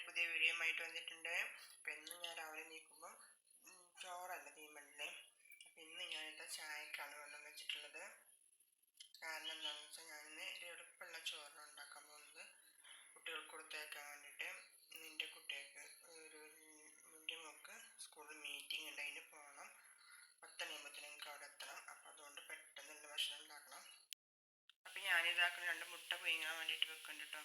പുതിയ വീഡിയോയുമായിട്ട് വന്നിട്ടുണ്ട്. അപ്പം ഇന്ന് ഞാൻ രാവിലെ നീക്കുമ്പം ചോറല്ല തീമല്ലേ. അപ്പം ഇന്ന് ഞാനിത് ചായക്കാണ് വെള്ളം വെച്ചിട്ടുള്ളത്. കാരണം എന്താണെന്ന് വെച്ചാൽ ഞാനിന്ന് ഒരു എളുപ്പമുള്ള ചോറ് ഉണ്ടാക്കാൻ പോകുന്നത് കുട്ടികൾക്ക് കൊടുത്തേക്കാൻ വേണ്ടിയിട്ട്. എൻ്റെ കുട്ടികൾക്ക് ഒരു വലിയ മോൾക്ക് സ്കൂളിൽ മീറ്റിംഗ് ഉണ്ട്, അതിന് പോകണം. 10 മണിയാകുമ്പോഴത്തേനും എനിക്ക് അവിടെ എത്തണം. അപ്പം അതുകൊണ്ട് പെട്ടെന്നുള്ള ഭക്ഷണം ഉണ്ടാക്കണം. അപ്പം ഞാനിതാക്കുന്ന 2 മുട്ട പുഴുങ്ങാൻ വേണ്ടിയിട്ട് വെക്കുന്നുണ്ട് കേട്ടോ.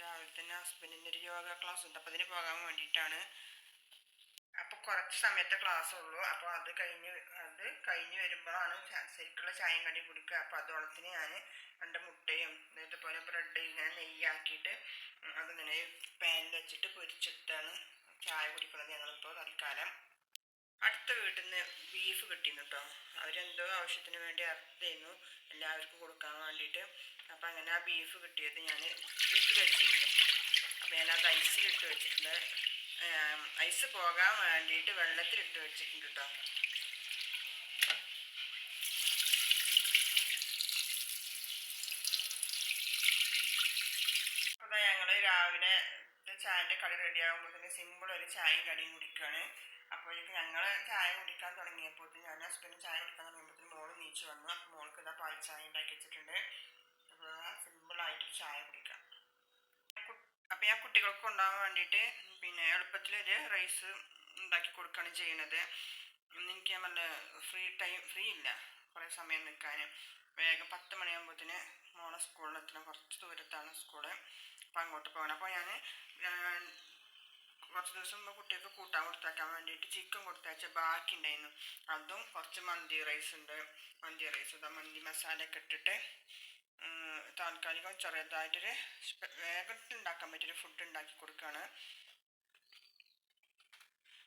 രാവിലെ തന്നെ ഹസ്ബൻഡിൻ്റെ ഒരു യോഗ ക്ലാസ് ഉണ്ട്, അപ്പം അതിന് പോകാൻ വേണ്ടിയിട്ടാണ്. അപ്പോൾ കുറച്ച് സമയത്തെ ക്ലാസ് ഉള്ളൂ. അപ്പോൾ അത് കഴിഞ്ഞ് വരുമ്പോഴാണ് ശരിക്കുള്ള ചായയും കടിയും കുടിക്കുക. അപ്പോൾ അതോളത്തിന് ഞാൻ 2 മുട്ടയും ഇതുപോലെ ബ്രെഡ് ഇങ്ങനെ നെയ്യാക്കിയിട്ട് അതിങ്ങനെ പാനിൽ വെച്ചിട്ട് പൊരിച്ചെടുത്താണ് ചായ കുടിക്കുന്നത് ഞങ്ങളിപ്പോൾ തൽക്കാലം. അടുത്ത വീട്ടിൽ നിന്ന് ബീഫ് കിട്ടിയിരുന്നു കേട്ടോ. അവരെന്തോ ആവശ്യത്തിന് വേണ്ടി അറുത്തായിരുന്നു എല്ലാവർക്കും കൊടുക്കാൻ വേണ്ടിയിട്ട്. അപ്പം അങ്ങനെ ആ ബീഫ് കിട്ടിയത് ഞാൻ ഫ്രിഡ്ജിൽ വെച്ചിരുന്നു. അപ്പം ഞാനത് ഐസിലിട്ട് വെച്ചിട്ടുണ്ട്. ഐസ് പോകാൻ വേണ്ടിയിട്ട് വെള്ളത്തിലിട്ട് വെച്ചിട്ടുണ്ട് കേട്ടോ. അപ്പോൾ ഞങ്ങൾ രാവിലെ ചായൻ്റെ കടി റെഡിയാകുമ്പോൾ തന്നെ സിമ്പിൾ ഒരു ചായയും കടിയും കുടിക്കുകയാണ്. അപ്പോഴേക്ക് ഞങ്ങൾ ചായ കുടിക്കാൻ തുടങ്ങിയപ്പോൾ ഞാൻ ഹസ്ബൻഡ് ചായ കുടിക്കാൻ തുടങ്ങിയപ്പോൾ മോള് നീച്ച് വന്നു. അപ്പോൾ മോൾക്ക് ഇതാ പാൽ ചായ ഉണ്ടാക്കി വെച്ചിട്ടുണ്ട്. അപ്പോൾ സിമ്പിളായിട്ട് ചായ കുടിക്കാം. അപ്പോൾ ഞാൻ കുട്ടികൾക്ക് കൊണ്ടുപോകാൻ വേണ്ടിയിട്ട് എളുപ്പത്തിലൊരു റൈസ് ഉണ്ടാക്കി കൊടുക്കുകയാണ് ചെയ്യണത്. എനിക്ക് നല്ല ഫ്രീ ഇല്ല കുറേ സമയം നിൽക്കാൻ. വേഗം 10 മണിയാകുമ്പോഴത്തേന് മോളെ സ്കൂളിലെത്തണം. കുറച്ച് ദൂരത്താണ് സ്കൂള്. അപ്പോൾ അങ്ങോട്ട് പോകണം. അപ്പോൾ ഞാൻ കുറച്ച് ദിവസം മുമ്പ് കുട്ടികൾക്ക് കൂട്ടാൻ കൊടുത്തേക്കാൻ വേണ്ടിയിട്ട് ചിക്കൻ കൊടുത്തയച്ച ബാക്കി ഉണ്ടായിരുന്നു. അതും കുറച്ച് മന്തി റൈസ് ഉണ്ട്. മന്തി മസാല ഒക്കെ ഇട്ടിട്ട് താൽക്കാലികം ചെറിയതായിട്ടൊരു വേഗത്തിൽ ഉണ്ടാക്കാൻ പറ്റിയൊരു ഫുഡ് ഉണ്ടാക്കി കൊടുക്കുകയാണ്.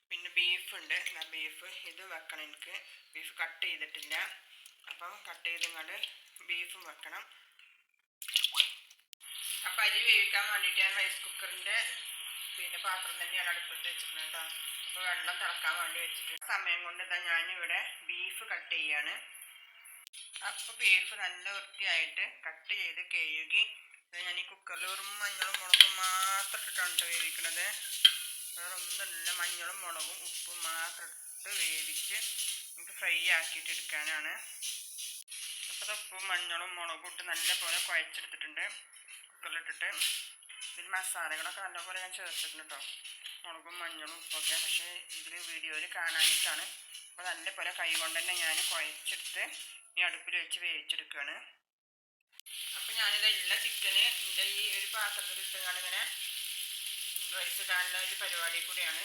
പിന്നെ ബീഫുണ്ട്. ബീഫ് ഇത് വെക്കണം. എനിക്ക് ബീഫ് കട്ട് ചെയ്തിട്ടില്ല. അപ്പം കട്ട് ചെയ്തങ്ങാണ്ട് ബീഫും വെക്കണം. അപ്പം അരി വേവിക്കാൻ വേണ്ടിയിട്ട് ഞാൻ റൈസ് കുക്കറിൻ്റെ പാത്രം തന്നെയാണ് അടുപ്പത്ത് വെച്ചിട്ടുണ്ട് കേട്ടോ. അപ്പോൾ വെള്ളം തിളക്കാൻ വേണ്ടി വെച്ചിട്ട് സമയം കൊണ്ട് ഇതാ ഞാനിവിടെ ബീഫ് കട്ട് ചെയ്യാണ്. അപ്പോൾ ബീഫ് നല്ല വൃത്തിയായിട്ട് കട്ട് ചെയ്ത് കഴുകി ഞാൻ ഈ കുക്കറിൽ വെറും മഞ്ഞളും മുളകും മാത്രം ഇട്ടിട്ടാണ് വേവിക്കണത്. വേറെ ഒന്നുമില്ല. മഞ്ഞളും മുളകും ഉപ്പും മാത്രം ഇട്ട് വേവിച്ച് നമുക്ക് ഫ്രൈ ആക്കിയിട്ട് എടുക്കാനാണ്. അപ്പോൾ ഉപ്പും മഞ്ഞളും മുളകും ഇട്ട് നല്ലപോലെ കുഴച്ചെടുത്തിട്ടുണ്ട് കുക്കറിലിട്ടിട്ട്. ഇതിൽ മസാലകളൊക്കെ നല്ലപോലെ ഞാൻ ചേർത്തിട്ടുണ്ട് കേട്ടോ, മുളകും മഞ്ഞളും ഉപ്പൊക്കെ. പക്ഷേ ഇതിൽ വീഡിയോയിൽ കാണാനിട്ടാണ്. അപ്പോൾ നല്ലപോലെ കൈ കൊണ്ട് തന്നെ ഞാൻ കുഴച്ചെടുത്ത് ഈ അടുപ്പിൽ വെച്ച് വേവിച്ചെടുക്കുകയാണ്. അപ്പോൾ ഞാനിതുള്ള ചിക്കന് എൻ്റെ ഈ ഒരു പാത്രത്തിൽ ഇട്ടുകൊണ്ട് ഇങ്ങനെ റൈസ് ഇടാനുള്ള ഒരു പരിപാടി കൂടിയാണ്.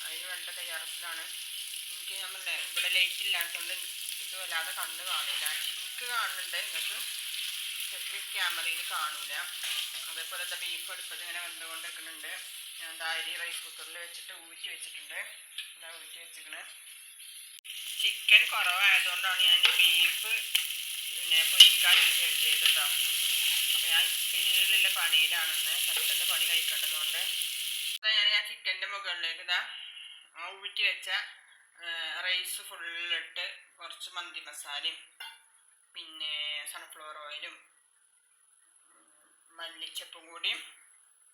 അതിന് വേണ്ട തയ്യാറെടുപ്പിലാണ്. എനിക്ക് നമ്മളെ ഇവിടെ ലൈറ്റ് ഇല്ലാത്തതുകൊണ്ട് എനിക്ക് വല്ലാതെ കണ്ണ് കാണില്ല. എനിക്ക് കാണുന്നുണ്ട്, നിങ്ങൾക്ക് ശരിക്കും ക്യാമറയിൽ കാണൂല. അതേപോലെ ബീഫ് അടുപ്പത്ത് ഇങ്ങനെ വെന്തുകൊണ്ട് വെക്കുന്നുണ്ട്. ഞാൻ അരി റൈസ് കുക്കറിൽ വെച്ചിട്ട് ഊറ്റി വെച്ചിട്ടുണ്ട്. ഊറ്റി വെച്ചിരിക്കണേ. ചിക്കൻ കുറവായതുകൊണ്ടാണ് ഞാൻ ബീഫ് പൊരിക്കാൻ ചെയ്തത് കേട്ടോ. അപ്പോൾ ഞാൻ സ്പീഡിലുള്ള പണിയിലാണെന്ന് പെട്ടെന്ന് പണി കഴിക്കേണ്ടതുകൊണ്ട് ഞാൻ ചിക്കൻ്റെ മുകളിലേക്ക് ഊറ്റി വെച്ച റൈസ് ഫുള്ളിട്ട് കുറച്ച് മന്തി മസാലയും പിന്നെ സൺഫ്ലവർ ഓയിലും മല്ലിച്ചപ്പും കൂടിയും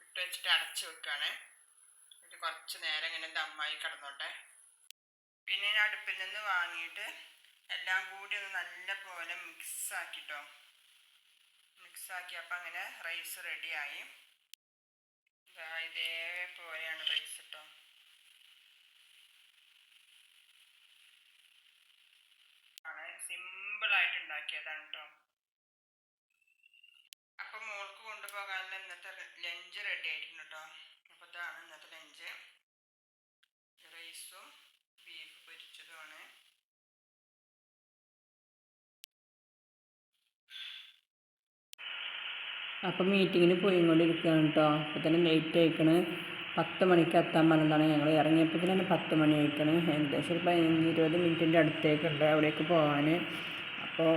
ഇട്ട് വെച്ചിട്ട് അടച്ച് വെക്കുകയാണ്. ഇത് കുറച്ച് നേരം ഇങ്ങനെ ദമ്മായി കിടന്നോട്ടെ. പിന്നെ ഞാൻ അടുപ്പിൽ നിന്ന് വാങ്ങിയിട്ട് എല്ലാം കൂടി ഒന്ന് നല്ല പോലെ മിക്സാക്കിട്ടോ. മിക്സാക്കിയപ്പോൾ അങ്ങനെ റൈസ് റെഡിയായി. ഇതേപോലെയാണ് റൈസ് കേട്ടോ. സിമ്പിളായിട്ട് ഉണ്ടാക്കിയതാണ് കേട്ടോ. അപ്പം മോൾക്ക് കൊണ്ടുപോകാനുള്ള ഇന്നത്തെ ലഞ്ച് റെഡി ആയിട്ടുണ്ട് കേട്ടോ. അപ്പോൾ ഇതാണ് ഇന്നത്തെ ലഞ്ച്. റൈസും ബീഫ് പൊരിച്ചതുമാണ്. അപ്പം മീറ്റിങ്ങിന് പോയിക്കൊണ്ടിരിക്കുകയാണ് കേട്ടോ. അപ്പോൾ തന്നെ ലേറ്റ് ആയിക്കണ്. 10 മണിക്ക് എത്താൻ പറഞ്ഞതാണ്. ഞങ്ങൾ ഇറങ്ങിയപ്പോൾ തന്നെ 10 മണി ആയിക്കണ്. ഏകദേശം ഒരു 15-20 മിനിറ്റിൻ്റെ അടുത്തേക്കുണ്ട് അവിടേക്ക് പോകാൻ. അപ്പോൾ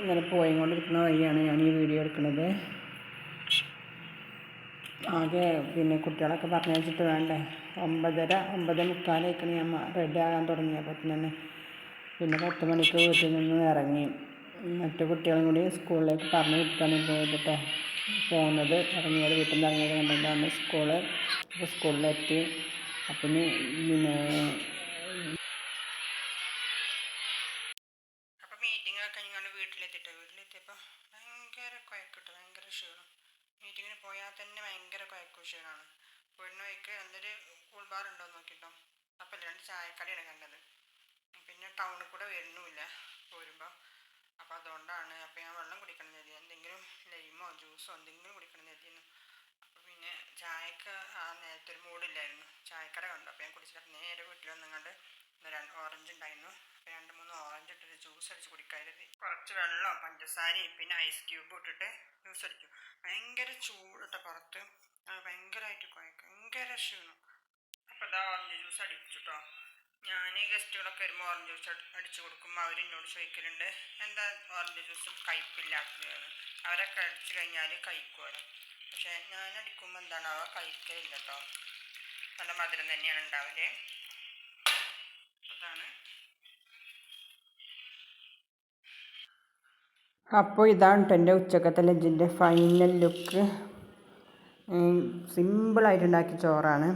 ഇങ്ങനെ പോയിക്കൊണ്ടിരിക്കുന്ന വഴിയാണ് ഞാൻ ഈ വീഡിയോ എടുക്കുന്നത്. ആകെ കുട്ടികളൊക്കെ പറഞ്ഞു വെച്ചിട്ട് വേണ്ടേ 9:45 ഞാൻ റെഡി ആകാൻ തുടങ്ങിയപ്പോൾ തന്നെ. 10 മണിക്ക് വീട്ടിൽ നിന്ന് ഇറങ്ങി. മറ്റു കുട്ടികളും കൂടി സ്കൂളിലേക്ക് പറഞ്ഞു വിട്ടിട്ടാണ് പോയത് കേട്ടോ. പോകുന്നത് ഇറങ്ങിയത് വീട്ടിൽ നിന്ന് ഇറങ്ങിയത് കണ്ടിട്ടാണ് സ്കൂള്. അപ്പോൾ സ്കൂളിലെത്തി. അപ്പം പിന്നെ അപ്പോൾ മീറ്റിംഗ് ഒക്കെ കഴിഞ്ഞാൽ വീട്ടിലെത്തിയപ്പോൾ ഭയങ്കര കുഴക്കിട്ട് ഭയങ്കര ക്ഷീണം. മീറ്റിങ്ങിന് പോയാൽ തന്നെ ഭയങ്കര കുഴക്കും ക്ഷീണമാണ്. പോരുന്ന വഴിക്ക് നല്ലൊരു കൂൾ ബാർ ഉണ്ടോ നോക്കിട്ടോ. അപ്പം 2 ചായക്കടയാണ് കണ്ടത്. പിന്നെ ടൗണിൽ കൂടെ വരുന്നുമില്ല പോരുമ്പോൾ. അപ്പോൾ അതുകൊണ്ടാണ്. അപ്പോൾ ഞാൻ വെള്ളം കുടിക്കണം എന്ന് കരുതി. എന്തെങ്കിലും ലൈമോ ജ്യൂസോ എന്തെങ്കിലും കുടിക്കണം എന്ന് കരുതിയിരുന്നു. അപ്പോൾ പിന്നെ ചായക്ക് ആ നേരത്തെ ഒരു മൂഡില്ലായിരുന്നു. ചായക്കട കണ്ടു. അപ്പോൾ ഞാൻ കുടിച്ചിട്ട് നേരെ വീട്ടിൽ വന്നങ്ങാണ്ട് 2 ഓറഞ്ച് ഉണ്ടായിരുന്നു. അപ്പോൾ 2-3 ഓറഞ്ച് ഇട്ടിട്ട് ജ്യൂസ് അടിച്ച് കുടിക്കരുത്. കുറച്ച് വെള്ളവും പഞ്ചസാരയും പിന്നെ ഐസ് ക്യൂബും ഇട്ടിട്ട് ജ്യൂസ് അടിച്ചു. ഭയങ്കര ചൂടിട്ട പുറത്ത്. ഭയങ്കരമായിട്ട് ഭയങ്കര ക്ഷീണം. അപ്പോൾ ഇതാ ഓറഞ്ച് ജ്യൂസ് അടിച്ചിട്ടോ. ഞാൻ ഗസ്റ്റുകളൊക്കെ വരുമ്പോൾ ഓറഞ്ച് ജ്യൂസ് അടിച്ചു കൊടുക്കുമ്പോൾ അവരെന്നോട് ചോദിക്കലുണ്ട് എന്താ ഓറഞ്ച് ജ്യൂസും കയ്പ്പില്ലാത്തതാണ്. അവരൊക്കെ അടിച്ചു കഴിഞ്ഞാൽ കഴിക്കുമല്ലോ. പക്ഷേ ഞാൻ അടിക്കുമ്പോൾ എന്താണ് അവ കഴിക്കലില്ല കേട്ടോ. നല്ല മധുരം തന്നെയാണ് ഉണ്ടാവല്. അതാണ്. അപ്പോൾ ഇതാണ് കേട്ടോ എൻ്റെ ഉച്ചക്കത്തെ ലഞ്ചിൻ്റെ ഫൈനൽ ലുക്ക്. സിമ്പിളായിട്ടുണ്ടാക്കിയ ചോറാണ്.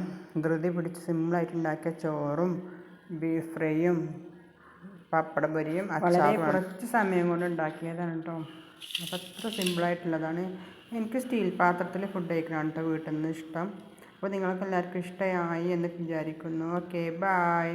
ധൃതി പിടിച്ച് സിമ്പിളായിട്ടുണ്ടാക്കിയ ചോറും ബീഫ് ഫ്രൈയും പപ്പട പൊരിയും വളരെ കുറച്ച് സമയം കൊണ്ട് ഉണ്ടാക്കിയതാണ് കേട്ടോ. അപ്പോൾ അത്ര സിമ്പിളായിട്ടുള്ളതാണ്. എനിക്ക് സ്റ്റീൽ പാത്രത്തിൽ ഫുഡ് കഴിക്കണം കേട്ടോ വീട്ടിൽ നിന്ന് ഇഷ്ടം. അപ്പോൾ നിങ്ങൾക്ക് എല്ലാവർക്കും ഇഷ്ടമായി എന്ന് വിചാരിക്കുന്നു. Okay, bye.